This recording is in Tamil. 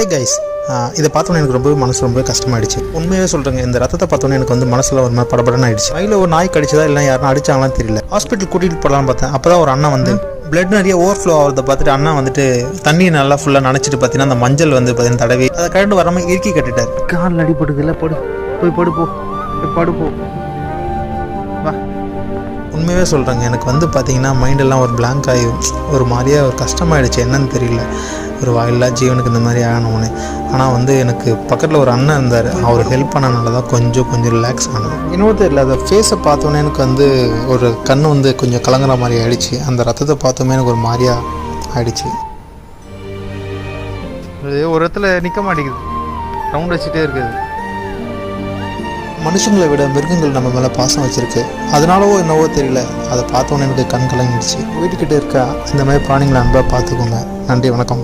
ஹே கைஸ், இதை பார்த்தோன்னே எனக்கு ரொம்பவே மனசு ரொம்பவே கஷ்டமாயிடுச்சு. உண்மையாக சொல்கிறேங்க, இந்த ரத்தத்தை பார்த்தோன்னே எனக்கு வந்து மனசில் ஒரு மாதிரி படபடன்னு ஆயிடுச்சு. கையில் ஒரு நாய் கடிச்சதா இல்லை யாரும் அடிச்சாங்களான்னு தெரியல. ஹாஸ்பிட்டல் கூட்டிகிட்டு போகலான்னு பார்த்தேன். அப்போ தான் ஒரு அண்ணன் வந்து பிளட் நிறைய ஓவர்ஃப்ளோ ஆகிறத பார்த்துட்டு அண்ணா வந்துட்டு தண்ணி நல்லா ஃபுல்லாக நினச்சிட்டு பார்த்தீங்கன்னா அந்த மஞ்சள் வந்து பார்த்தீங்கன்னா தடவி அதை கரண்ட் வராமல் இறுக்கி கட்டிட்டார். காலில் அடிப்படுதில்ல, படு போய் படுப்போ படுப்போ வா. உண்மையாக சொல்கிறேங்க, எனக்கு வந்து பார்த்தீங்கன்னா மைண்டெல்லாம் ஒரு பிளாங்க் ஆகி ஒரு மாதிரியாக ஒரு கஷ்டமாயிடுச்சு. என்னன்னு தெரியல, ஒரு வாயில்லா ஜீவனுக்கு இந்த மாதிரி ஆகணும்னு. ஆனால் வந்து எனக்கு பக்கத்தில் ஒரு அண்ணன் இருந்தார், அவர் ஹெல்ப் பண்ணனால தான் கொஞ்சம் ரிலாக்ஸ் ஆனது. இன்னொரு தெரியல, அந்த ஃபேஸை பார்த்தோன்னே எனக்கு வந்து ஒரு கண் வந்து கொஞ்சம் கலங்குற மாதிரி ஆகிடுச்சு. அந்த ரத்தத்தை பார்த்தோமே எனக்கு ஒரு மாதிரியாக ஆகிடுச்சு. ஒரு இடத்துல நிற்க மாட்டேங்குது, ரவுண்ட் வச்சுட்டே இருக்குது. மனுஷங்களை விட மிருகங்கள் நம்ம மேலே பாசம் வச்சுருக்கு. அதனாலவோ என்னவோ தெரியல, அதை பார்த்தோன்னே எனக்கு கண் கலங்கிடுச்சு. வீட்டுக்கிட்ட இருக்க இந்த மாதிரி பிராணிகளை அன்பாக பார்த்துக்கோங்க. நன்றி, வணக்கம்.